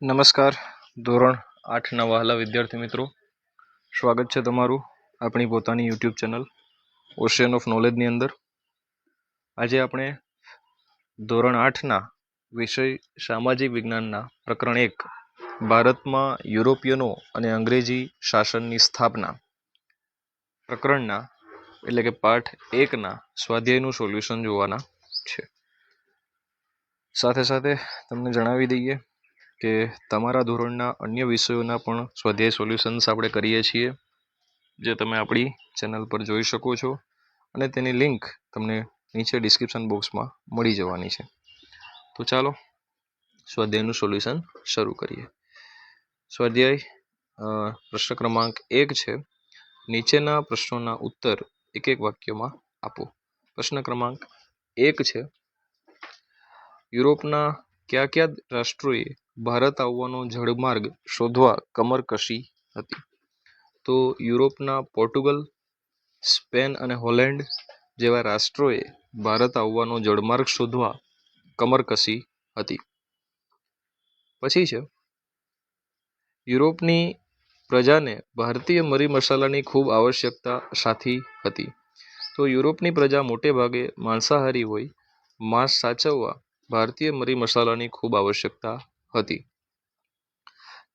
નમસ્કાર ધોરણ 8ના વહાલા વિદ્યાર્થી મિત્રો, સ્વાગત છે તમારું આપણી પોતાની યુટ્યુબ ચેનલ ઓશિયન ઓફ નોલેજની અંદર. આજે આપણે ધોરણ 8ના વિષય સામાજિક વિજ્ઞાનના પ્રકરણ 1 ભારતમાં યુરોપિયનો અને અંગ્રેજી શાસનની સ્થાપના પ્રકરણના એટલે કે પાઠ 1ના સ્વાધ્યાયનું સોલ્યુશન જોવાના છે. સાથે સાથે તમને જણાવી દઈએ કે તમારા ધોરણના અન્ય વિષયોના પણ સ્વાધ્યાય સોલ્યુશન્સ આપણે કરીએ છીએ, જે તમે આપણી ચેનલ પર જોઈ શકો છો અને તેની લિંક તમને નીચે ડિસ્ક્રિપ્શન બોક્સમાં મળી જવાની છે. તો ચાલો સ્વાધ્યાયનું સોલ્યુશન શરૂ કરીએ. સ્વાધ્યાય પ્રશ્ન ક્રમાંક 1 છે. નીચેના પ્રશ્નોના ઉત્તર એક એક વાક્યમાં આપો. પ્રશ્ન ક્રમાંક 1 છે, યુરોપના કયા કયા રાષ્ટ્રોએ ભારત આવવાનો જળમાર્ગ શોધવા કમર કસી હતી? તો યુરોપના પોર્ટુગલ, સ્પેન અને હોલેન્ડ જેવા રાષ્ટ્રોએ ભારત આવવાનો જળમાર્ગ શોધવા કમર કસી હતી. પછી છે, યુરોપની પ્રજાને ભારતીય મરી મસાલાની ખૂબ આવશ્યકતા સાથી હતી. તો યુરોપની પ્રજા મોટે ભાગે માંસાહારી હોય, માંસ સાચવવા ભારતીય મરી મસાલાની ખૂબ આવશ્યકતા હતી.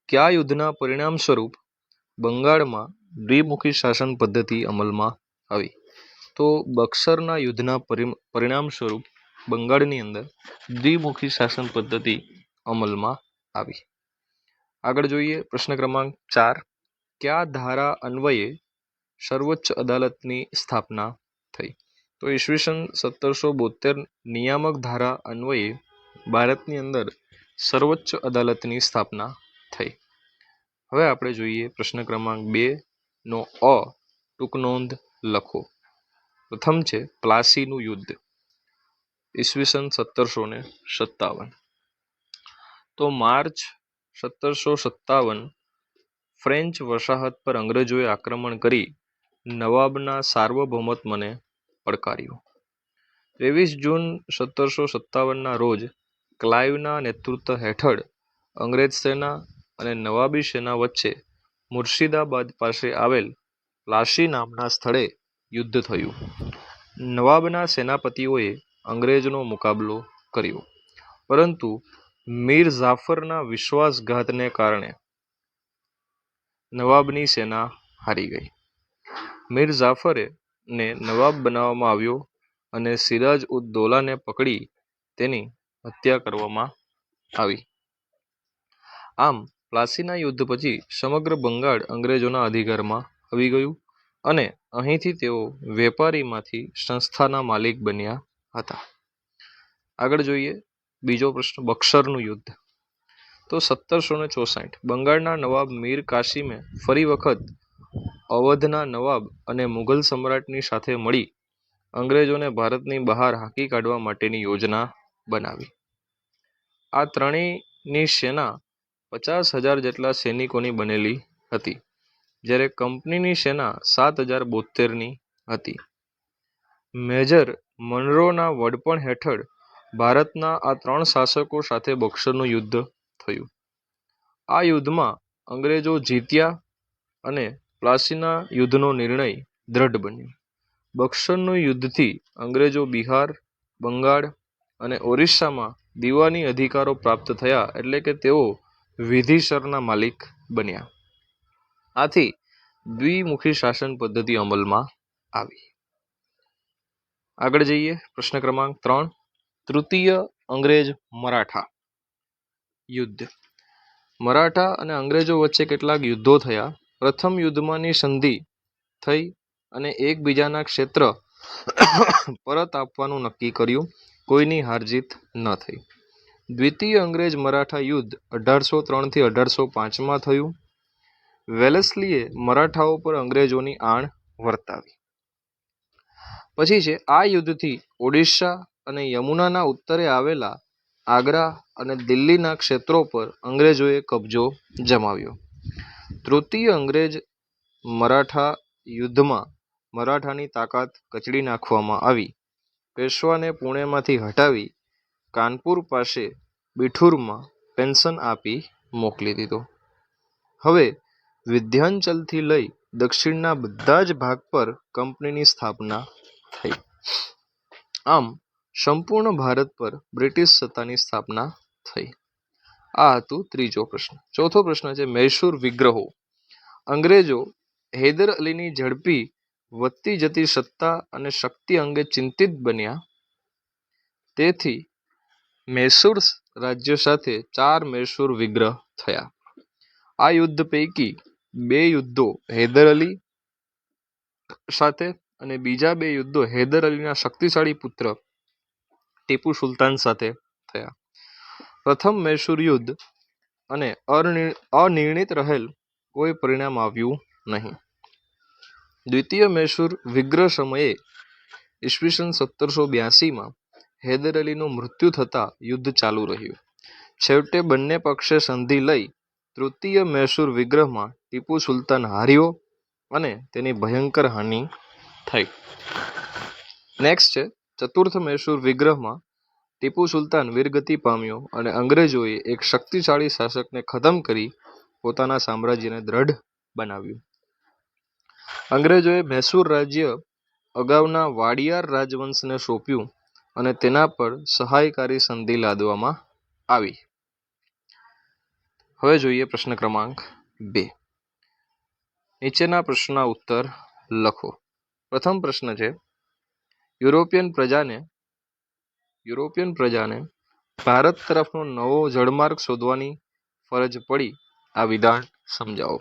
કયા યુદ્ધના પરિણામ સ્વરૂપ બંગાળમાં દ્વિમુખી શાસન પદ્ધતિ અમલમાં આવી? તો બક્સરના યુદ્ધના પરિણામ સ્વરૂપ બંગાળની અંદર દ્વિમુખી શાસન પદ્ધતિ અમલમાં આવી. આગળ જોઈએ પ્રશ્ન ક્રમાંક 4, કયા ધારા અન્વયે સર્વોચ્ચ અદાલતની સ્થાપના થઈ? તો ઈસવીસન 1772 નિયામક ધારા અન્વયે ભારતની અંદર સર્વોચ્ચ અદાલતની સ્થાપના થઈ. હવે આપણે જોઈએ પ્રશ્ન ક્રમાંક 2નો અ ટૂંક નોંધ લખો. પ્રથમ છે પ્લાસીનું યુદ્ધ, ઈસવીસન 1757. તો માર્ચ 1757 ફ્રેન્ચ વસાહત પર અંગ્રેજોએ આક્રમણ કરી નવાબના સાર્વભૌમત્વને પડકાર્યું. 23 જૂન 1757ના રોજ ક્લાઇવના નેતૃત્વ હેઠળ અંગ્રેજ સેના અને નવાબી સેના વચ્ચે મુર્શિદાબાદ પાસે આવેલ પ્લાસી નામના સ્થળે યુદ્ધ થયું. નવાબના સેનાપતિઓએ અંગ્રેજનો મુકાબલો કર્યો, પરંતુ મીર જાફરના વિશ્વાસઘાતને કારણે નવાબની સેના હારી ગઈ. મીર જાફરને નવાબ બનાવવામાં આવ્યો અને સિરાજ ઉદ દૌલાને પકડી તેની હત્યા કરવામાં આવી. આમ પ્લાસીના યુદ્ધ પછી સમગ્ર બંગાળ અંગ્રેજોના અધિકારમાં આવી ગયું અને અહીંથી તેઓ વેપારીમાંથી સંસ્થાના માલિક બન્યા હતા. આગળ જોઈએ બીજો પ્રશ્ન, બક્સરનું યુદ્ધ. તો 1764 બંગાળના નવાબ મીર કાસિમે ફરી વખત અવધના નવાબ અને મુઘલ સમ્રાટની સાથે મળી અંગ્રેજોને ભારતની બહાર હાંકી કાઢવા માટેની યોજના બનાવી. આ ત્રણેયની સેના 50,000 જેટલા સૈનિકોની બનેલી હતી, જ્યારે કંપનીની સેના 7,072ની હતી. મેજર મનરોના વડપણ હેઠળ ભારતના આ ત્રણ શાસકો સાથે બક્સરનું યુદ્ધ થયું. આ યુદ્ધમાં અંગ્રેજો જીત્યા અને પ્લાસીના યુદ્ધનો નિર્ણય દ્રઢ બન્યો. બક્સરનું યુદ્ધથી અંગ્રેજો બિહાર, બંગાળ અને ઓરિસ્સામાં દીવાની અધિકારો પ્રાપ્ત થયા, એટલે કે તેઓ વિધિસરના માલિક બન્યા. આથી દ્વિમુખી શાસન પદ્ધતિ અમલમાં આવી. આગળ જઈએ પ્રશ્ન ક્રમાંક 3, તૃતીય અંગ્રેજ મરાઠા યુદ્ધ. મરાઠા અને અંગ્રેજો વચ્ચે કેટલાક યુદ્ધો થયા. પ્રથમ યુદ્ધમાંની સંધિ થઈ અને એકબીજાના ક્ષેત્ર પરત આપવાનું નક્કી કર્યું. કોઈની હારજીત ન થઈ. દ્વિતીય અંગ્રેજ મરાઠા યુદ્ધ 1803 થી 1805માં થયું. વેલેસ્લીએ મરાઠાઓ પર અંગ્રેજોની આણ વર્તાવી. પછી છે આ યુદ્ધથી ઓડિશા અને યમુનાના ઉત્તરે આવેલા આગ્રા અને દિલ્હીના ક્ષેત્રો પર અંગ્રેજોએ કબજો જમાવ્યો. તૃતીય અંગ્રેજ મરાઠા યુદ્ધમાં મરાઠાની તાકાત કચડી નાખવામાં આવી. પેશવાને પુણેમાંથી હટાવી કાનપુર પાસે બિઠુરમાં પેન્શન આપી મોકલી દીધો. હવે વિંધ્યાચલથી લઈ દક્ષિણના બધા જ ભાગ પર કંપનીની સ્થાપના થઈ. આમ સંપૂર્ણ ભારત પર બ્રિટિશ સત્તાની સ્થાપના થઈ. આ હતું ત્રીજો પ્રશ્ન. ચોથો પ્રશ્ન છે મૈસૂર વિગ્રહો. અંગ્રેજો હૈદર અલીની ઝડપી વધતી જતી સત્તા અને શક્તિ અંગે ચિંતિત બન્યા. તેથી મૈસૂર રાજ્ય સાથે 4 મૈસૂર વિગ્રહ થયા. આ યુદ્ધ પૈકી 2 યુદ્ધો હૈદર અલી સાથે અને બીજા 2 યુદ્ધો હૈદર અલીના શક્તિશાળી પુત્ર ટીપુ સુલતાન સાથે થયા. પ્રથમ મૈસૂર યુદ્ધ અને અનિર્ણિત રહેલ કોઈ પરિણામ આવ્યું નહીં. દ્વિતીય મૈસૂર વિગ્રહ સમયે ઈસવીસન 1782માં હૈદર અલીનું મૃત્યુ થતાં યુદ્ધ ચાલુ રહ્યું. છેવટે બંને પક્ષે સંધિ લઈ તૃતીય મૈસૂર વિગ્રહમાં ટીપુ સુલતાન હાર્યો અને તેની ભયંકર હાનિ થઈ. નેક્સ્ટ છે ચતુર્થ મૈસૂર વિગ્રહમાં ટીપુ સુલતાન વીરગતિ પામ્યો અને અંગ્રેજોએ એક શક્તિશાળી શાસકને ખતમ કરી પોતાના સામ્રાજ્યને દ્રઢ બનાવ્યું. અંગ્રેજોએ મૈસૂર રાજ્ય અગાઉના વાડિયાર રાજવંશને સોંપ્યું અને તેના પર સહાયકારી સંધિ લાદવામાં આવી. હવે જોઈએ પ્રશ્ન ક્રમાંક 2. નીચેના પ્રશ્નના ઉત્તર લખો. પ્રથમ પ્રશ્ન છે યુરોપિયન પ્રજાને ભારત તરફનો નવો જળમાર્ગ શોધવાની ફરજ પડી. આ વિધાન સમજાવો.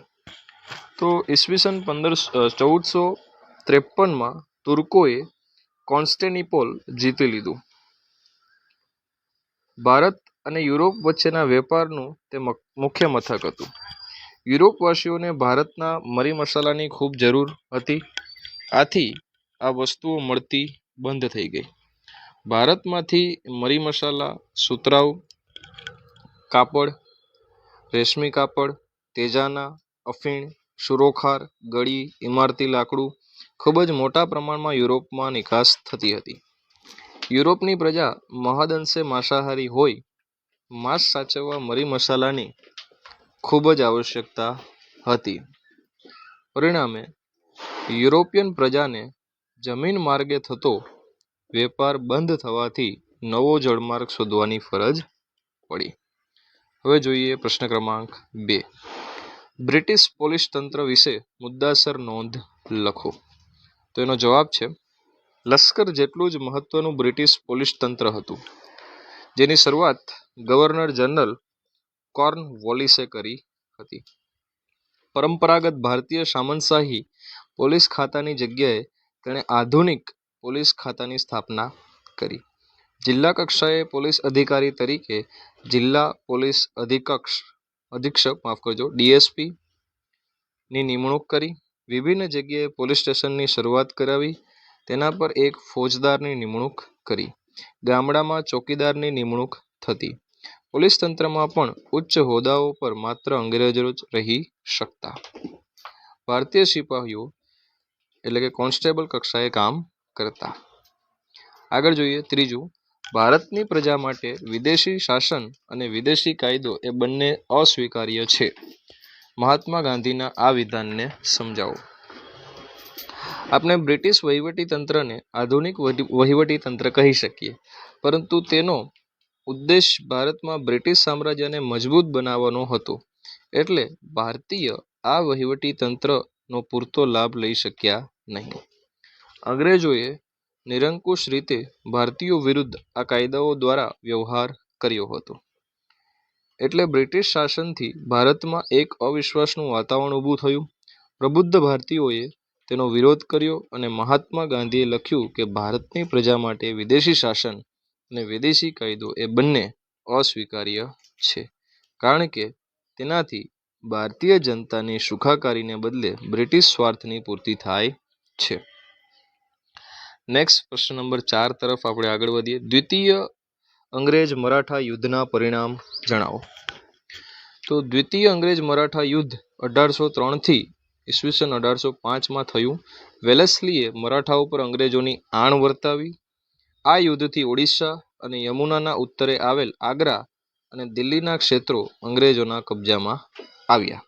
તો ઈસવીસન 1453માં તુર્કોએ કોન્સ્ટેન્ટિનોપલ જીતી લીધું. ભારત અને યુરોપ વચ્ચેના વેપારનું તે મુખ્ય મથક હતું. યુરોપવાસીઓને ભારતના મરી મસાલાની ખૂબ જરૂર હતી. આથી આ વસ્તુઓ મળતી બંધ થઈ ગઈ. ભારતમાંથી મરી મસાલા, સુતરાઉ કાપડ, રેશમી કાપડ, તેજાના, અફીણ, સુરોખાર, ગળી, ઇમારતી લાકડું ખૂબ જ મોટા પ્રમાણમાં યુરોપમાં નિકાસ થતી હતી. યુરોપની પ્રજા મહદઅંશે માંસાહારી હોય માંસ સાચવવા મરી મસાલાની ખૂબ જ આવશ્યકતા હતી. પરિણામે યુરોપિયન પ્રજાને જમીન માર્ગે થતો વેપાર બંધ થવાથી નવો જળમાર્ગ શોધવાની ફરજ પડી. હવે જોઈએ પ્રશ્ન ક્રમાંક 2. બ્રિટિશ પોલીસ તંત્ર વિશે મુદ્દાસર નોંધ લખો. તો એનો જવાબ છે લશ્કર જેટલું જ મહત્વનું બ્રિટિશ પોલીસ તંત્ર હતું, જેની શરૂઆત ગવર્નર જનરલ કોર્નવોલિસે કરી હતી. પરંપરાગત ભારતીય સામંતશાહી પોલીસ ખાતાની જગ્યાએ તેણે આધુનિક પોલીસ ખાતાની સ્થાપના કરી. જિલ્લા કક્ષાએ પોલીસ અધિકારી તરીકે જિલ્લા પોલીસ અધિક્ષક DSP ની નિમણૂક કરી. વિભિન્ન જગ્યાએ પોલીસ સ્ટેશનની શરૂઆત કરાવી. તેના પર એક ફોજદારની નિમણૂક કરી. ગામડામાં ચોકીદારની નિમણૂક થતી. પોલીસ તંત્રમાં પણ ઉચ્ચ હોદ્દાઓ પર માત્ર અંગ્રેજો જ રહી શકતા. ભારતીય સિપાહીઓ એટલે કે કોન્સ્ટેબલ કક્ષાએ કામ કરતા. આગળ જોઈએ ત્રીજું. ભારતની પ્રજા માટે વિદેશી શાસન અને વિદેશી કાયદો એ બંને અસ્વીકાર્ય છે. મહાત્મા ગાંધીના આ વિધાનને સમજાવો. આપણે બ્રિટિશ વહીવટી તંત્રને આધુનિક વહીવટી તંત્ર કહી શકીએ, પરંતુ તેનો ઉદ્દેશ ભારતમાં બ્રિટિશ સામ્રાજ્યને મજબૂત બનાવવાનો હતો. એટલે ભારતીય આ વહીવટી તંત્રનો પૂરતો લાભ લઈ શક્યા નહીં. અંગ્રેજોએ નિરંકુશ રીતે ભારતીયો વિરુદ્ધ આ કાયદાઓ દ્વારા વ્યવહાર કર્યો હતો. એટલે બ્રિટિશ શાસનથી ભારતમાં એક અવિશ્વાસનું વાતાવરણ ઊભું થયું. પ્રબુદ્ધ ભારતીયોએ તેનો વિરોધ કર્યો અને મહાત્મા ગાંધીએ લખ્યું કે ભારતની પ્રજા માટે વિદેશી શાસન અને વિદેશી કાયદો એ બંને અસ્વીકાર્ય છે, કારણ કે તેનાથી ભારતીય જનતાની સુખાકારીને બદલે બ્રિટિશ સ્વાર્થની પૂર્તિ થાય છે. નેક્સ્ટ પ્રશ્ન નંબર 4 તરફ આપણે આગળ વધીએ. દ્વિતીય અંગ્રેજ મરાઠા યુદ્ધના પરિણામ જણાવો. તો દ્વિતીય અંગ્રેજ મરાઠા યુદ્ધ 1803 થી ઈસવીસન 1805માં થયું. વેલેસ્લીએ મરાઠાઓ પર અંગ્રેજોની આણ વર્તાવી. આ યુદ્ધથી ઓડિશા અને યમુનાના ઉત્તરે આવેલ આગ્રા અને દિલ્હીના ક્ષેત્રો અંગ્રેજોના કબજામાં આવ્યા.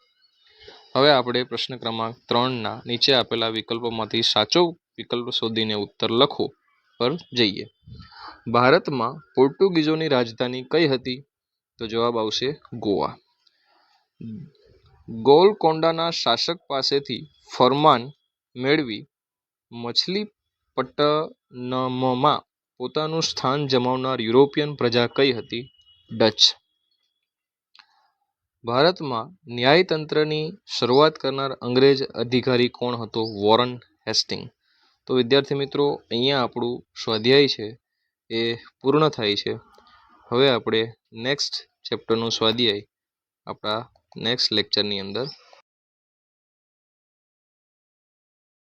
હવે આપણે પ્રશ્ન ક્રમાંક 3ના નીચે આપેલા વિકલ્પોમાંથી સાચો વિકલ્પ શોધીને ઉત્તર લખો પર જઈએ. ભારતમાં પોર્ટુગીઝોની રાજધાની કઈ હતી? તો જવાબ આવશે ગોવા. ગોલકોન્ડાના શાસક પાસેથી ફરમાન મેળવી મછલીપટ્ટનમમાં પોતાનું સ્થાન જમાવનાર યુરોપિયન પ્રજા કઈ હતી? ડચ. ભારતમાં ન્યાયતંત્રની શરૂઆત કરનાર અંગ્રેજ અધિકારી કોણ હતો? Warren Hastings. તો વિદ્યાર્થી મિત્રો, અહીંયા આપણું સ્વાધ્યાય છે એ પૂર્ણ થાય છે. હવે આપણે નેક્સ્ટ ચેપ્ટરનું સ્વાધ્યાય આપણા નેક્સ્ટ લેક્ચરની અંદર